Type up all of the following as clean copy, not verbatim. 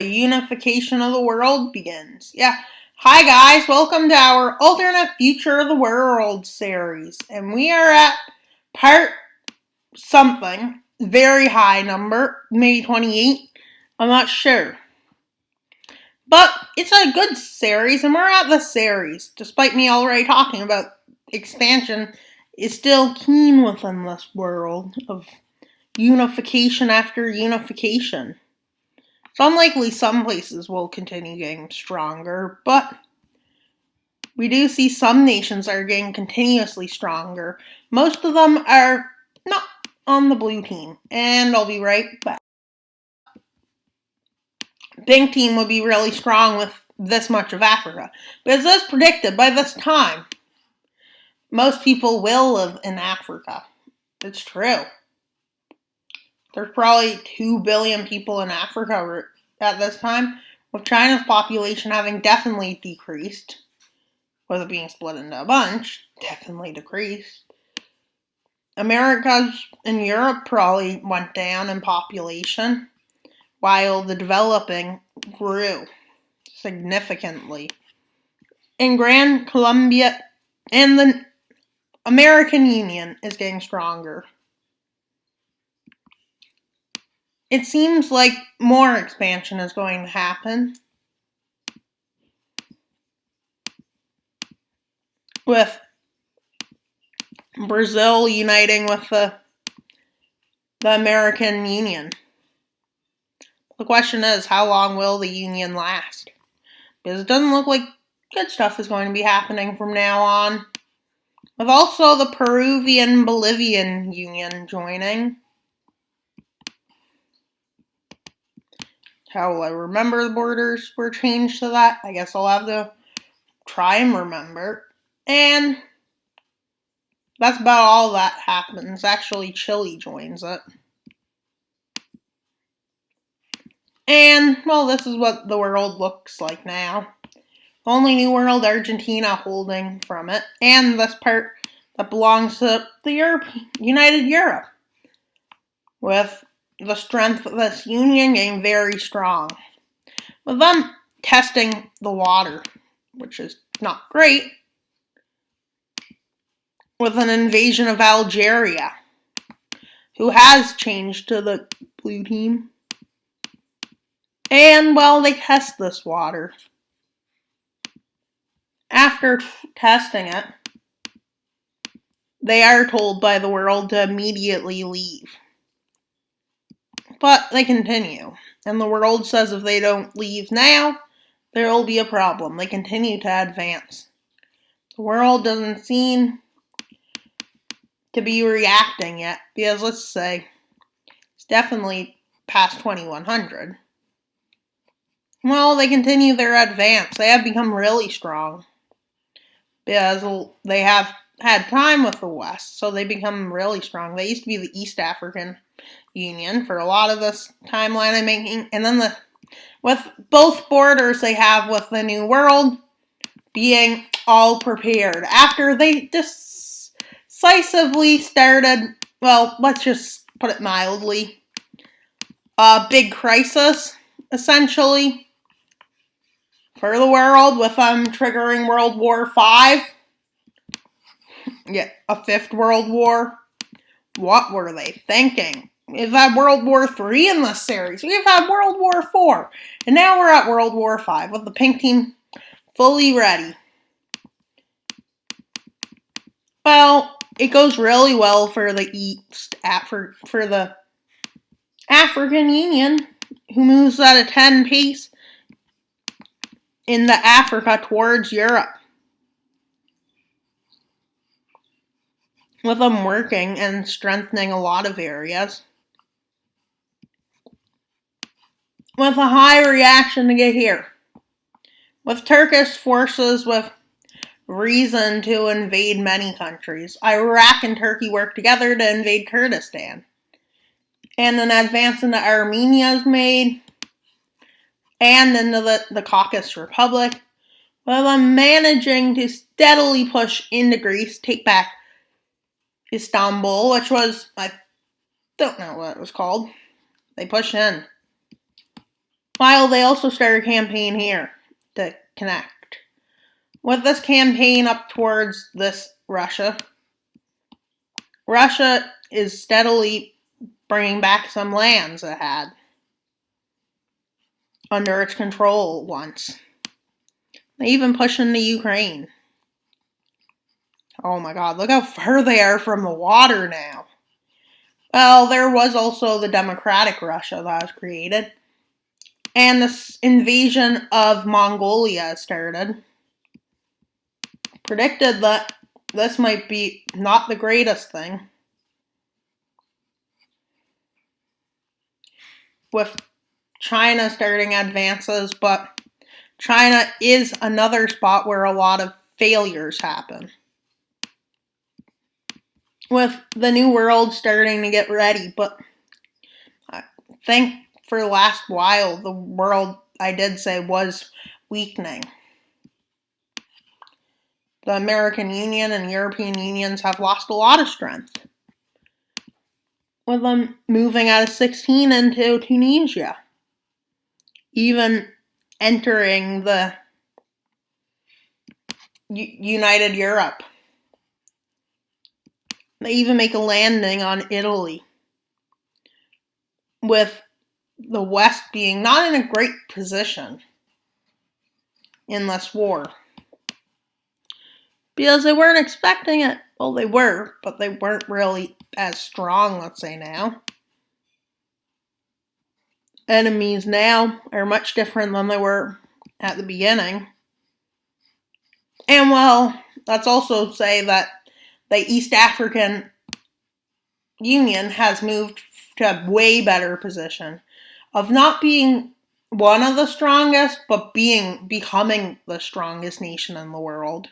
unification of the world begins. Yeah. Hi guys, welcome to our alternate future of the world series. And we are at part something, very high number, maybe 28. I'm not sure. But it's a good series, and we're at the series. Despite me already talking about expansion, is still keen within this world of unification after unification. It's unlikely some places will continue getting stronger, but we do see some nations are getting continuously stronger. Most of them are not on the blue team, and I'll be right back. Pink team would be really strong with this much of Africa, because as predicted, by this time, most people will live in Africa. It's true. There's probably 2 billion people in Africa at this time, with China's population having definitely decreased, with it being split into a bunch, definitely decreased. America and Europe probably went down in population, while the developing grew significantly. In Grand Colombia, and the American Union is getting stronger. It seems like more expansion is going to happen, with Brazil uniting with the American Union. The question is, how long will the union last? Because it doesn't look like good stuff is going to be happening from now on. With also the Peruvian-Bolivian Union joining. How will I remember the borders were changed to that? I guess I'll have to try and remember. And that's about all that happens. Actually, Chile joins it. And, well, this is what the world looks like now. Only New World, Argentina holding from it. And this part that belongs to the United Europe. With the strength of this union getting very strong. With them testing the water, which is not great. With an invasion of Algeria, who has changed to the blue team. And, well, they test this water. After testing it, they are told by the world to immediately leave. But they continue. And the world says if they don't leave now, there will be a problem. They continue to advance. The world doesn't seem to be reacting yet, because let's say it's definitely past 2100. Well, they continue their advance. They have become really strong because they have had time with the West, so they become really strong. They used to be the East African Union for a lot of this timeline I'm making, and then with both borders they have with the New World being all prepared after they decisively started, well, let's just put it mildly, a big crisis, essentially, for the world, with triggering World War 5. Yeah, a 5th World War. What were they thinking? We've had World War 3 in this series. We've had World War 4. And now we're at World War 5 with the pink team fully ready. Well, it goes really well for the for the African Union, who moves at a 10 pace in the Africa towards Europe. With them working and strengthening a lot of areas. With a high reaction to get here. With Turkish forces with reason to invade many countries. Iraq and Turkey work together to invade Kurdistan. And an advance into Armenia is made. And into the Caucasus Republic. With them managing to steadily push into Greece, take back Istanbul, which was, I don't know what it was called. They pushed in. While they also started a campaign here to connect. With this campaign up towards this Russia is steadily bringing back some lands it had under its control once. They even push into Ukraine. Oh my god, look how far they are from the water now. Well, there was also the democratic Russia that was created. And this invasion of Mongolia started. Predicted that this might be not the greatest thing. With China starting advances, but China is another spot where a lot of failures happen. With the New World starting to get ready, but I think for the last while, the world, I did say, was weakening. The American Union and European Unions have lost a lot of strength. With them moving out of 16 into Tunisia. Even entering the United Europe. They even make a landing on Italy. With the West being not in a great position in this war. Because they weren't expecting it. Well, they were, but they weren't really as strong, let's say now. Enemies now are much different than they were at the beginning. And well, let's also say that the East African Union has moved to a way better position of not being one of the strongest, but becoming the strongest nation in the world.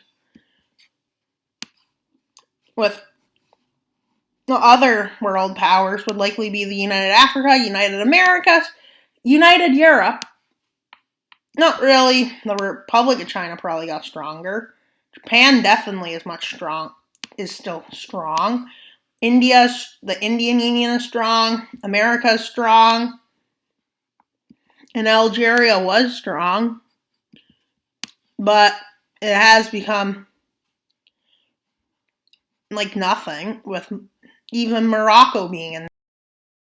With the other world powers would likely be the United Africa, United Americas, United Europe. Not really. The Republic of China probably got stronger. Japan definitely is still strong. The Indian Union is strong. America is strong. And Algeria was strong. But it has become like nothing, with even Morocco being in.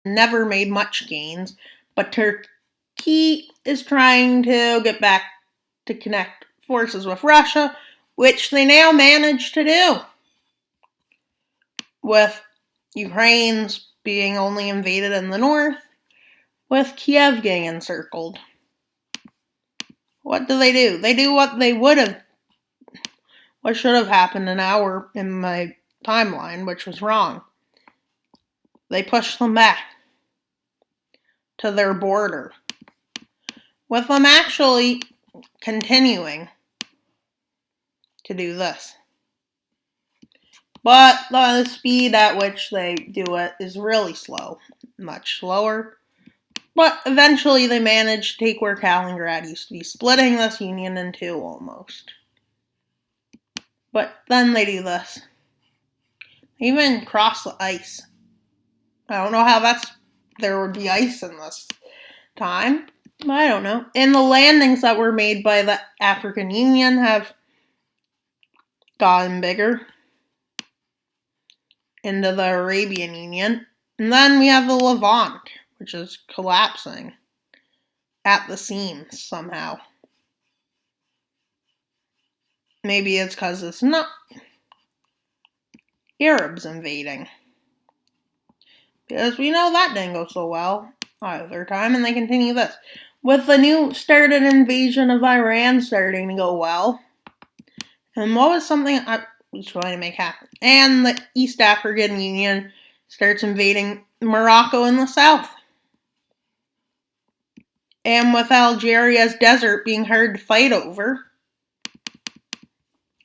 Never made much gains. But Turkey is trying to get back to connect forces with Russia, which they now manage to do. With Ukraine's being only invaded in the north, with Kiev getting encircled. What do? They do what should have happened in my timeline, which was wrong. They push them back to their border, with them actually continuing to do this. But the speed at which they do it is really slow, much slower. But eventually they manage to take where Kaliningrad used to be, splitting this union in two almost. But then they do this. They even cross the ice. I don't know how there would be ice in this time. I don't know. And the landings that were made by the African Union have gotten bigger into the Arabian Union. And then we have the Levant, which is collapsing at the seams somehow. Maybe it's because it's not Arabs invading. Because we know that didn't go so well either time, and they continue this. With the new started invasion of Iran starting to go well. And what was something I was trying to make happen? And the East African Union starts invading Morocco in the south. And with Algeria's desert being hard to fight over,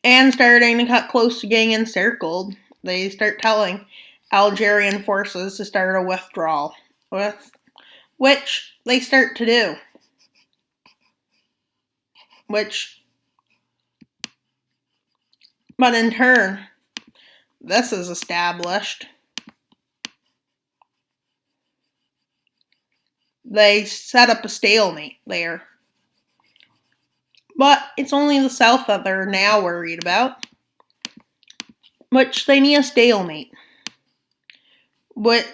and starting to cut close to getting encircled, they start telling Algerian forces to start a withdrawal, which they start to do. But in turn, this is established. they set up a stalemate there. But it's only the South that they're now worried about, which they need a stalemate. What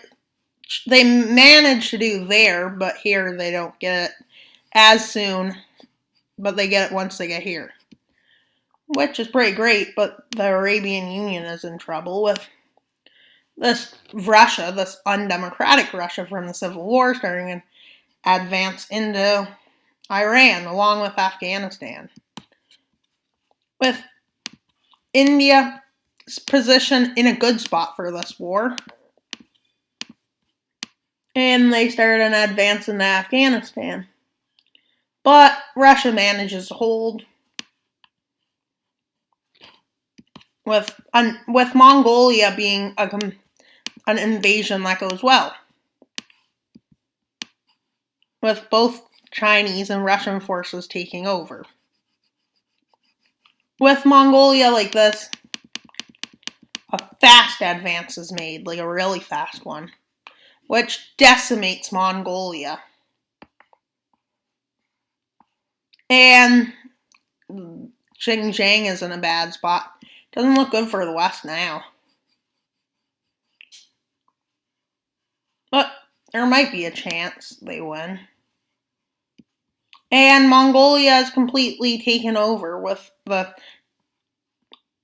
they managed to do there, but here they don't get it as soon, but they get it once they get here. Which is pretty great, but the Arabian Union is in trouble with this Russia, this undemocratic Russia from the Civil War, starting an advance into Iran, along with Afghanistan. With India's position in a good spot for this war. And they started an advance into Afghanistan. But Russia manages to hold. With Mongolia being an invasion that goes well. With both Chinese and Russian forces taking over. With Mongolia like this, a fast advance is made, like a really fast one, which decimates Mongolia. And Xinjiang is in a bad spot. Doesn't look good for the West now. But there might be a chance they win. And Mongolia is completely taken over with the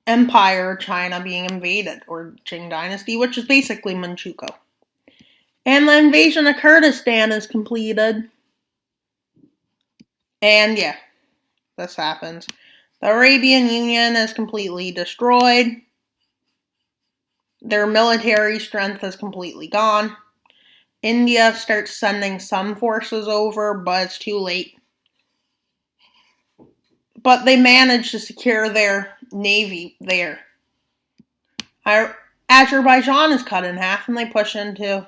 Empire of China being invaded, or Qing Dynasty, which is basically Manchukuo. And the invasion of Kurdistan is completed. And yeah, this happens. The Arabian Union is completely destroyed. Their military strength is completely gone. India starts sending some forces over, but it's too late. But they manage to secure their navy there. Azerbaijan is cut in half, and they push into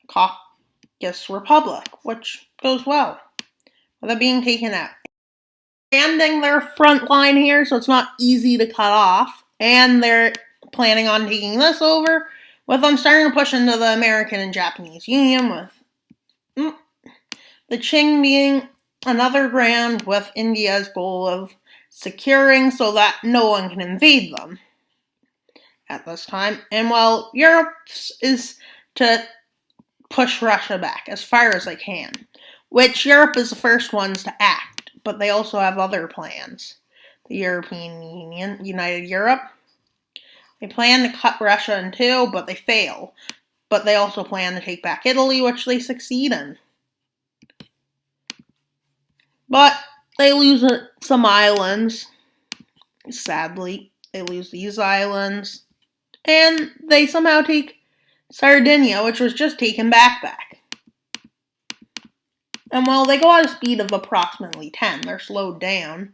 Caucasus Republic, which goes well, with it being taken out. Expanding their front line here, so it's not easy to cut off, and they're planning on taking this over, with them starting to push into the American and Japanese Union, with the Qing being another ground, with India's goal of securing so that no one can invade them at this time. And while Europe's is to push Russia back as far as they can, which Europe is the first ones to act, but they also have other plans. The European Union, United Europe, they plan to cut Russia in two, but they fail. But they also plan to take back Italy, which they succeed in. But they lose some islands. Sadly, they lose these islands. And they somehow take Sardinia, which was just taken back. And while they go at a speed of approximately 10, they're slowed down.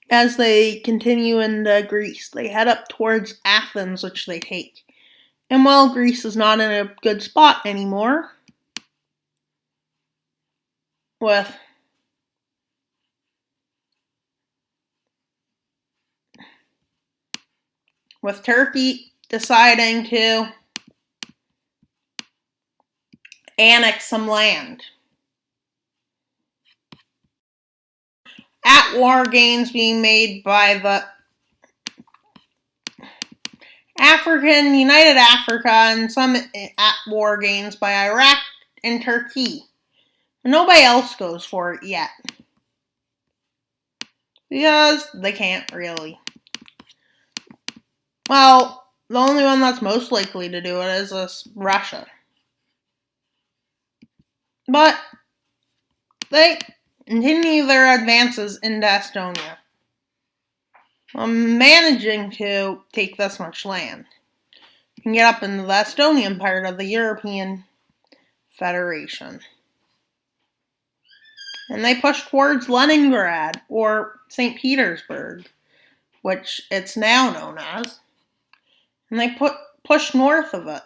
As they continue into Greece, they head up towards Athens, which they take. And while Greece is not in a good spot anymore, with Turkey deciding to annex some land. At-war gains being made by the United Africa, and some at-war gains by Iraq and Turkey. Nobody else goes for it yet. Because they can't really. Well, the only one that's most likely to do it is Russia. But they continue their advances into Estonia, managing to take this much land and get up into the Estonian part of the European Federation. And they push towards Leningrad, or St. Petersburg, which it's now known as. And they push north of it.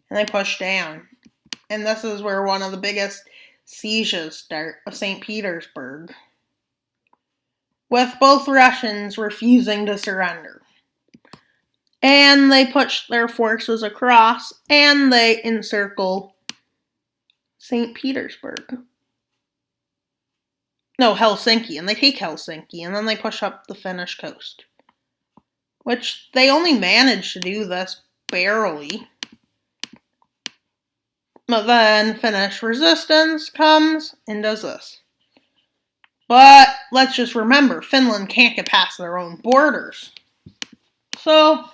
And they push down. And this is where one of the biggest sieges start, of St. Petersburg, with both Russians refusing to surrender. And they push their forces across, and they encircle St. Petersburg. No, Helsinki, and they take Helsinki, and then they push up the Finnish coast. Which they only managed to do this barely. But then Finnish resistance comes and does this. But let's just remember, Finland can't get past their own borders. So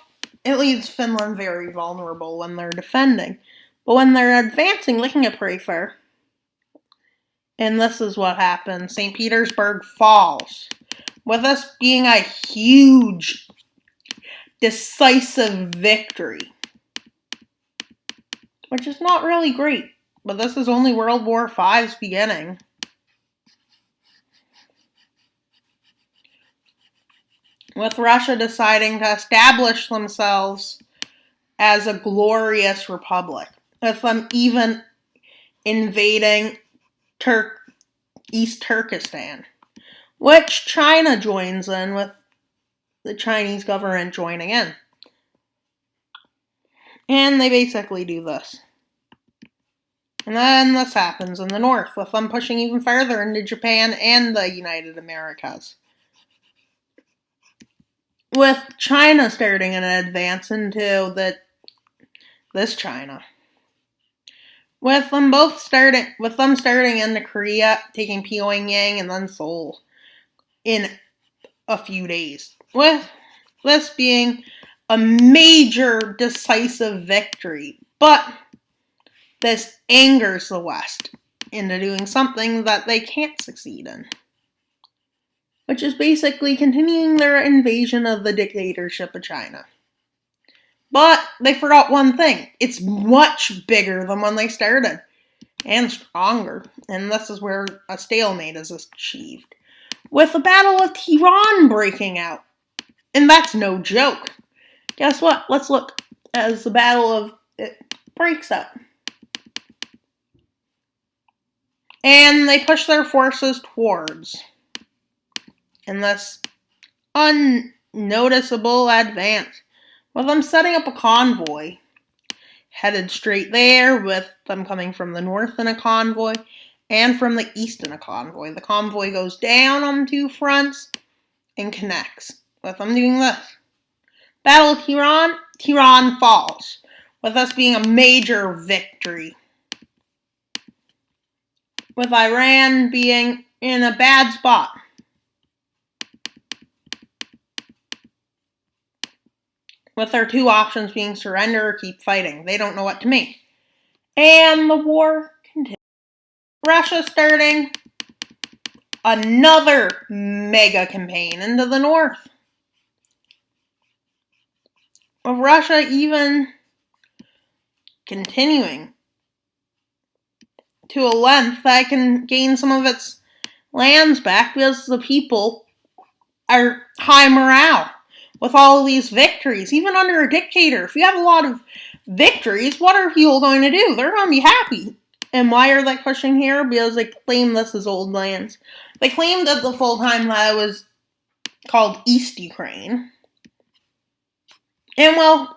it leaves Finland very vulnerable when they're defending. But when they're advancing, they can get pretty far. And this is what happens. St. Petersburg falls. With this being a huge, decisive victory. Which is not really great. But this is only World War V's beginning. With Russia deciding to establish themselves as a glorious republic. With them even invading East Turkestan, which China joins in, with the Chinese government joining in. And they basically do this. And then this happens in the north, with them pushing even further into Japan and the United Americas. With China starting an advance into this China. With them starting into Korea, taking Pyongyang and then Seoul in a few days. With this being a major decisive victory. But this angers the West into doing something that they can't succeed in. Which is basically continuing their invasion of the dictatorship of China. But they forgot one thing. It's much bigger than when they started. And stronger. And this is where a stalemate is achieved. With the Battle of Tehran breaking out. And that's no joke. Guess what? Let's look as the Battle of it breaks out. And they push their forces towards. In this unnoticeable advance. With them setting up a convoy, headed straight there, with them coming from the north in a convoy, and from the east in a convoy. The convoy goes down on two fronts, and connects, with them doing this. Battle of Tehran falls, with us being a major victory. With Iran being in a bad spot. With their two options being surrender or keep fighting. They don't know what to make. And the war continues. Russia starting another mega campaign into the north. With Russia even continuing to a length that can gain some of its lands back because the people are high morale. With all of these victories, even under a dictator, if you have a lot of victories, what are people going to do? They're going to be happy. And why are they pushing here? Because they claim this is old lands. They claimed at the full time that it was called East Ukraine. And well,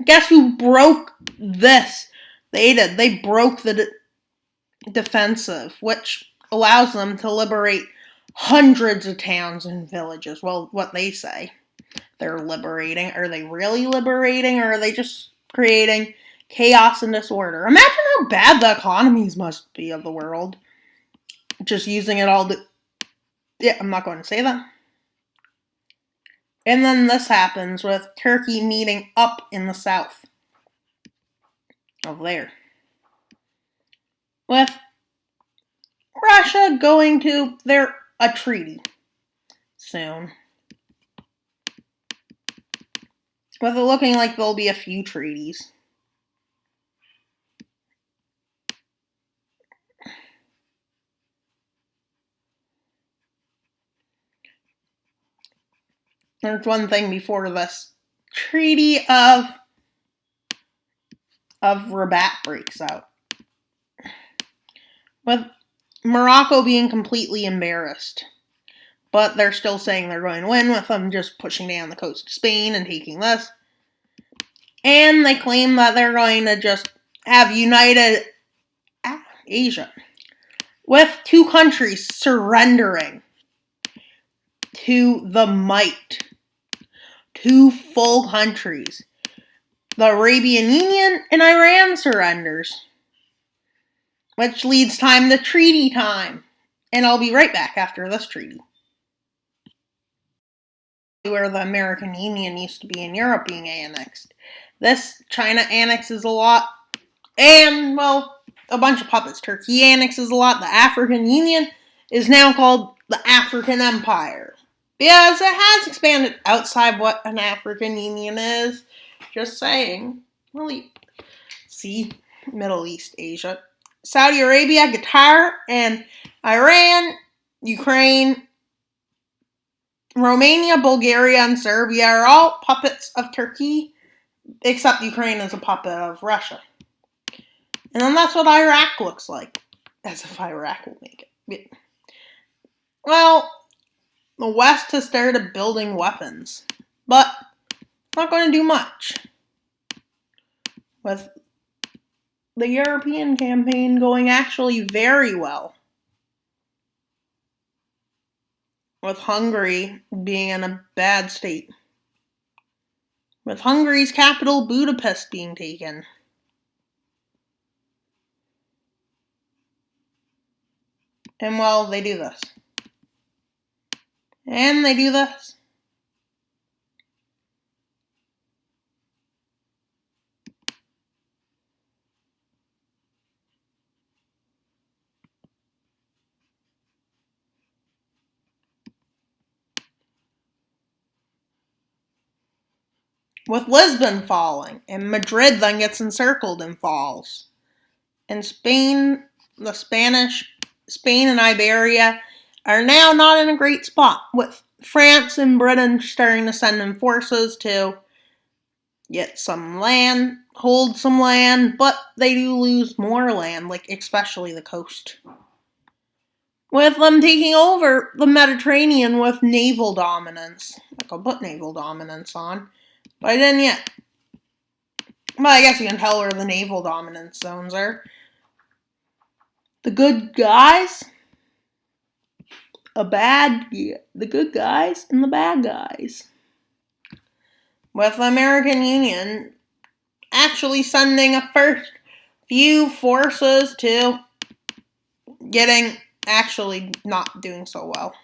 guess who broke this? They did. They broke the defensive, which allows them to liberate hundreds of towns and villages. Well, what they say. They're liberating. Are they really liberating, or are they just creating chaos and disorder? Imagine how bad the economies must be of the world. Just using it all to... Yeah, I'm not going to say that. And then this happens with Turkey meeting up in the south. Over there. With Russia going to a treaty soon. With it looking like there'll be a few treaties. There's one thing before this. Treaty of Rabat breaks out. With Morocco being completely embarrassed. But they're still saying they're going to win, with them just pushing down the coast of Spain and taking this. And they claim that they're going to just have united Asia, with 2 countries surrendering to the might. 2 full countries. The Arabian Union and Iran surrenders, which leads time to treaty time. And I'll be right back after this treaty. Where the American Union used to be in Europe being annexed. This, China annexes a lot. And, well, a bunch of puppets. Turkey annexes a lot. The African Union is now called the African Empire. Because it has expanded outside what an African Union is. Just saying. Really, see, Middle East, Asia. Saudi Arabia, Qatar, and Iran, Ukraine, Romania, Bulgaria, and Serbia are all puppets of Turkey, except Ukraine is a puppet of Russia. And then that's what Iraq looks like. As if Iraq will make it. Well, the West has started building weapons, but it's not going to do much. With the European campaign going actually very well. With Hungary being in a bad state. With Hungary's capital, Budapest, being taken. And well, they do this. And they do this. With Lisbon falling, and Madrid then gets encircled and falls. And Spain and Iberia are now not in a great spot, with France and Britain starting to send in forces to get some land, hold some land, but they do lose more land, like especially the coast. With them taking over the Mediterranean with naval dominance. Like I'll put naval dominance on, but I didn't yet. Well, I guess you can tell where the naval dominance zones are. The good guys, the good guys, and the bad guys. With the American Union actually sending a first few forces to actually not doing so well.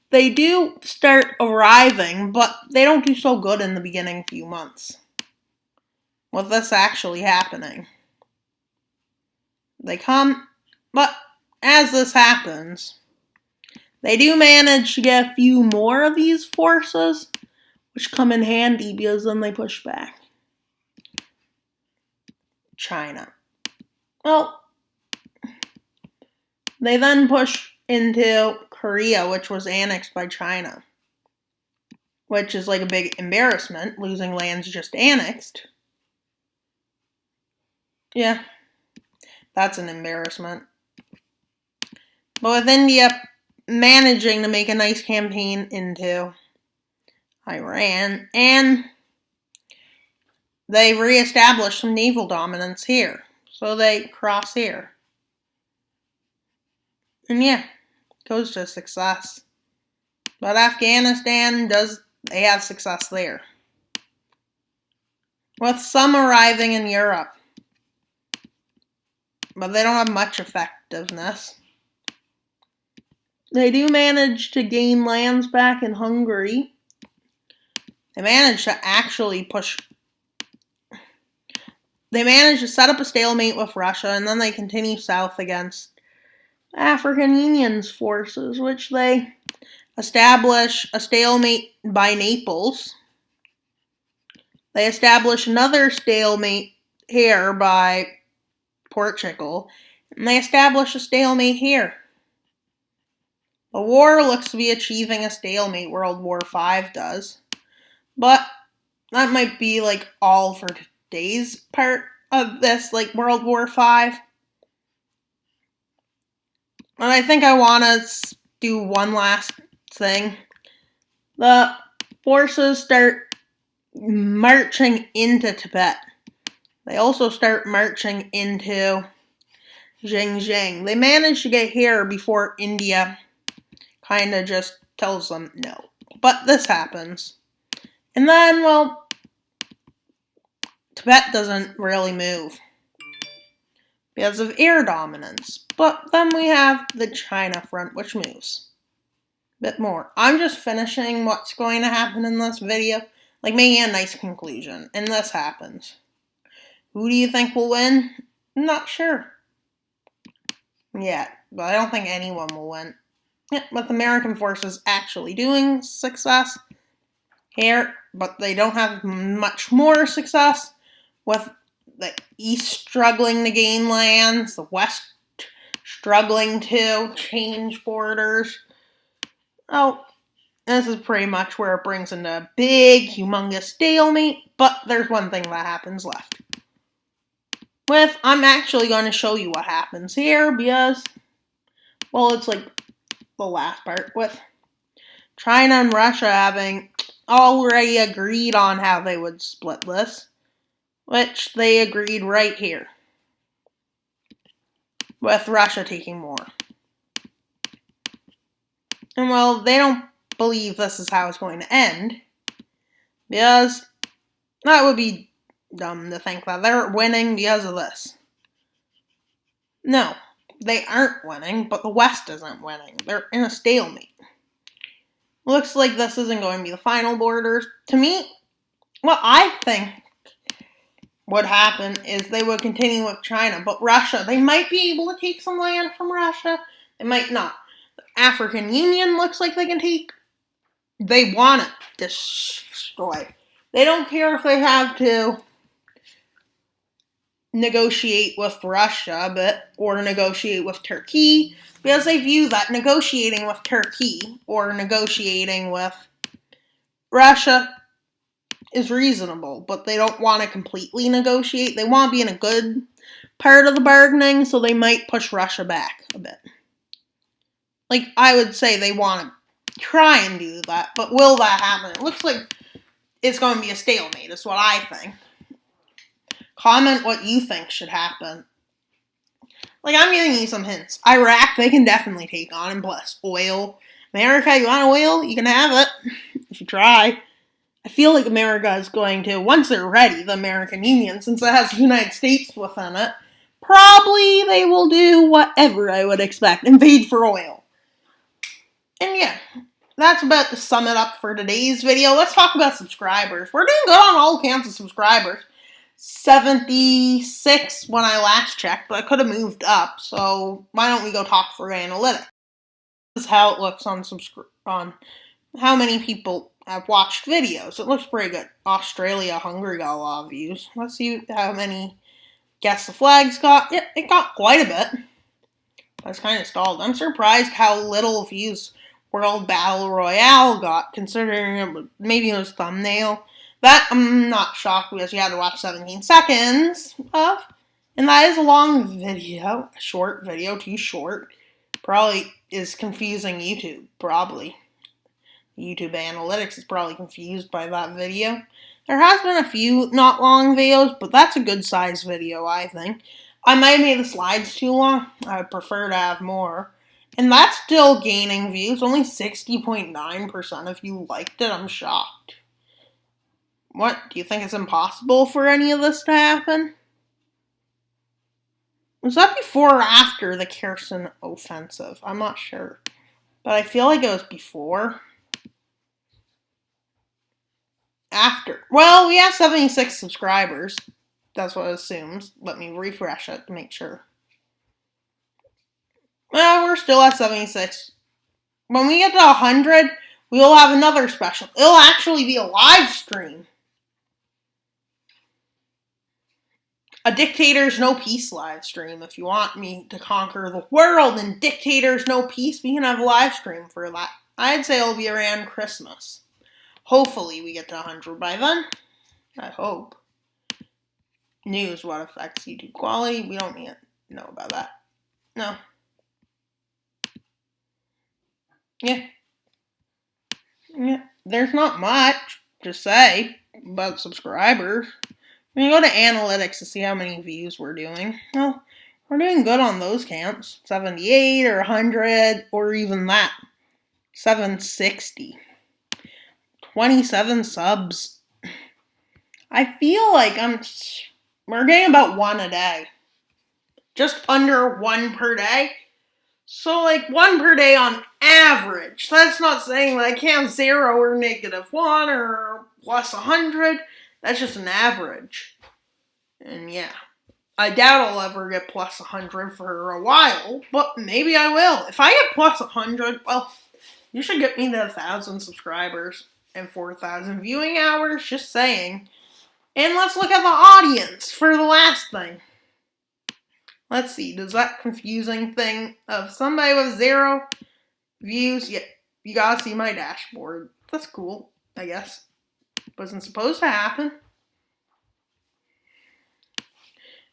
They do start arriving, but they don't do so good in the beginning few months. With this actually happening. They come, but as this happens, they do manage to get a few more of these forces, which come in handy because then they push back. China. Well, they then push into Korea, which was annexed by China. Which is like a big embarrassment, losing lands just annexed. Yeah, that's an embarrassment. But with India managing to make a nice campaign into Iran, and they reestablished some naval dominance here. So they cross here. And yeah, goes to success. But Afghanistan they have success there. With some arriving in Europe. But they don't have much effectiveness. They do manage to gain lands back in Hungary. They manage to actually They manage to set up a stalemate with Russia, and then they continue south against African Union's forces, which they establish a stalemate by Naples. They establish another stalemate here by Portugal, and they establish a stalemate here. The war looks to be achieving a stalemate, World War 5 does. But that might be like all for today's part of this, like World War 5. And I think I want to do one last thing. The forces start marching into Tibet. They also start marching into Xinjiang. They managed to get here before India kind of just tells them no. But this happens. And then, well, Tibet doesn't really move because of air dominance. But then we have the China front, which moves a bit more. I'm just finishing what's going to happen in this video, like making a nice conclusion. And this happens. Who do you think will win? Not sure yet, but I don't think anyone will win. Yeah, with American forces actually doing success here, but they don't have much more success with the East struggling to gain lands, the West struggling to change borders. Oh, this is pretty much where it brings into a big, humongous stalemate, but there's one thing that happens left. I'm actually going to show you what happens here because, well, it's like the last part with China and Russia having already agreed on how they would split this, which they agreed right here, with Russia taking more. And well, they don't believe this is how it's going to end, because that would be dumb to think that they're winning because of this. No, they aren't winning, but the West isn't winning. They're in a stalemate. Looks like this isn't going to be the final borders. To me, what I think would happen is they would continue with China, but Russia, they might be able to take some land from Russia. They might not. The African Union looks like they can take. They want it destroyed. They don't care if they have to negotiate with Russia, or negotiate with Turkey, because they view that negotiating with Turkey or negotiating with Russia is reasonable, but they don't want to completely negotiate. They want to be in a good part of the bargaining, so they might push Russia back a bit. Like, I would say they want to try and do that, but will that happen? It looks like it's going to be a stalemate, is what I think. Comment what you think should happen. Like, I'm giving you some hints. Iraq, they can definitely take on, and plus oil. America, you want oil? You can have it, if you try. I feel like America is going to, once they're ready, the American Union, since it has the United States within it, probably they will do whatever I would expect, invade for oil. And yeah, that's about to sum it up for today's video. Let's talk about subscribers. We're doing good on all accounts of subscribers. 76 when I last checked, but I could have moved up, so why don't we go talk through analytics? This is how it looks on how many people have watched videos. It looks pretty good. Australia, Hungary got a lot of views. Let's see how many Guess the Flags got. Yeah, it got quite a bit. That's kind of stalled. I'm surprised how little views World Battle Royale got, considering maybe it was thumbnail. That I'm not shocked because you had to watch 17 seconds of. And that is a long video. A short video, too short. Probably is confusing YouTube. Probably. YouTube analytics is probably confused by that video. There has been a few not long videos, but that's a good size video, I think. I might have made the slides too long. I would prefer to have more. And that's still gaining views. Only 60.9% of you liked it. I'm shocked. What? Do you think it's impossible for any of this to happen? Was that before or after the Kherson offensive? I'm not sure. But I feel like it was before. After. Well, we have 76 subscribers. That's what it assumes. Let me refresh it to make sure. Well, we're still at 76. When we get to 100, we'll have another special. It'll actually be a live stream. A Dictators No Peace live stream. If you want me to conquer the world and Dictators No Peace, we can have a live stream for that. I'd say it'll be around Christmas. Hopefully we get to 100 by then. I hope. News, what affects YouTube quality? We don't need to know about that. No. Yeah. There's not much to say about subscribers. We can go to analytics to see how many views we're doing. Well, We're doing good on those counts. 78 or 100 or even that. 760. 27 subs. I feel like we're getting about one a day. Just under one per day. So like one per day on average. That's not saying that I can't 0 or -1 or plus 100. That's just an average. And yeah. I doubt I'll ever get plus 100 for a while, but maybe I will. If I get plus 100, well, you should get me to 1,000 subscribers and 4,000 viewing hours, just saying. And let's look at the audience for the last thing. Let's see, does that confusing thing of somebody with 0 views, yeah, you gotta see my dashboard. That's cool, I guess. Wasn't supposed to happen.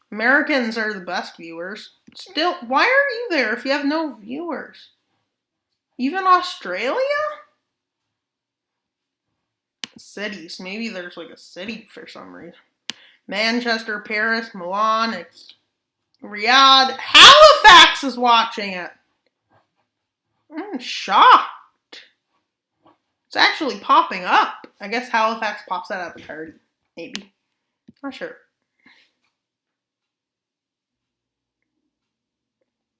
Americans are the best viewers. Still, why are you there if you have no viewers? Even Australia? Cities. Maybe there's like a city for some reason. Manchester, Paris, Milan, Riyadh. Halifax is watching it. I'm shocked. It's actually popping up. I guess Halifax pops out of the card. Maybe. Not sure.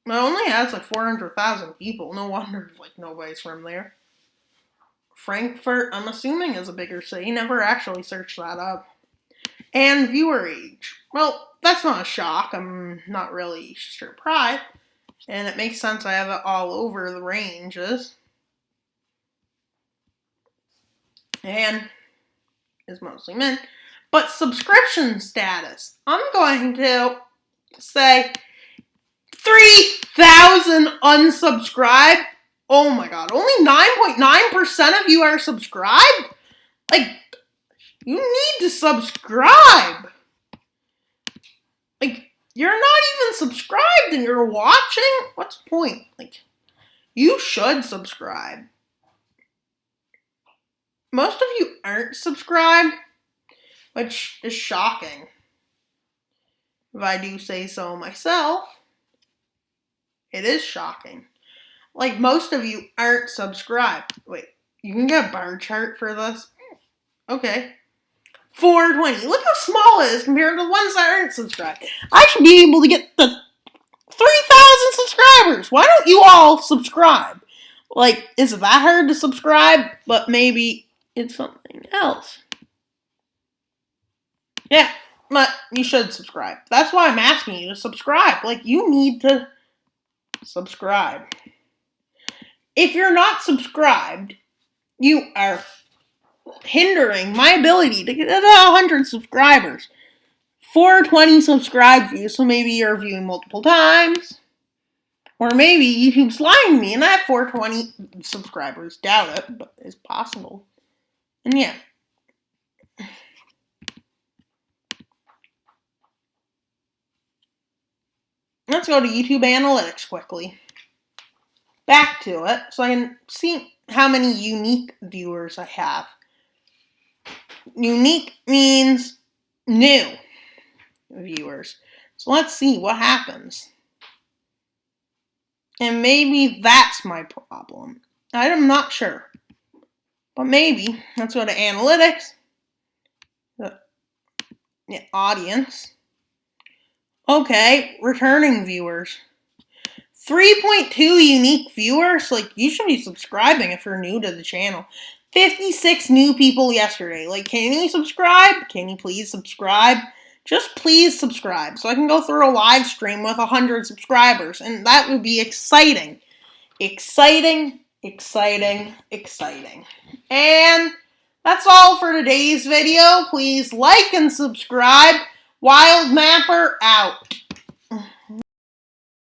It only has like 400,000 people. No wonder like nobody's from there. Frankfurt, I'm assuming, is a bigger city. Never actually searched that up. And viewer age. Well, that's not a shock. I'm not really surprised. And it makes sense I have it all over the ranges. And is mostly men. But subscription status. I'm going to say 3,000 unsubscribed. Oh my god, only 9.9% of you are subscribed? Like, you need to subscribe. Like, you're not even subscribed and you're watching? What's the point? Like, you should subscribe. Most of you aren't subscribed, which is shocking. If I do say so myself. It is shocking. Like, most of you aren't subscribed. Wait, you can get a bar chart for this? Okay. 420. Look how small it is compared to the ones that aren't subscribed. I should be able to get the 3,000 subscribers. Why don't you all subscribe? Like, is it that hard to subscribe? But maybe it's something else. Yeah, but you should subscribe. That's why I'm asking you to subscribe. Like, you need to subscribe. If you're not subscribed, you are hindering my ability to get 100 subscribers. 420 subscribe views, so maybe you're viewing multiple times. Or maybe YouTube's lying to me and I have 420 subscribers. Doubt it, but it's possible. And yeah. Let's go to YouTube Analytics quickly. Back to it, so I can see how many unique viewers I have. Unique means new viewers. So let's see what happens. And maybe that's my problem. I'm not sure. But maybe. Let's go to Analytics. Yeah, Audience. Okay, returning viewers. 3.2 unique viewers. Like, you should be subscribing if you're new to the channel. 56 new people yesterday. Like, can you subscribe? Can you please subscribe? Just please subscribe so I can go through a live stream with 100 subscribers. And that would be exciting. Exciting, exciting, exciting. And that's all for today's video. Please like and subscribe. Wild Mapper out.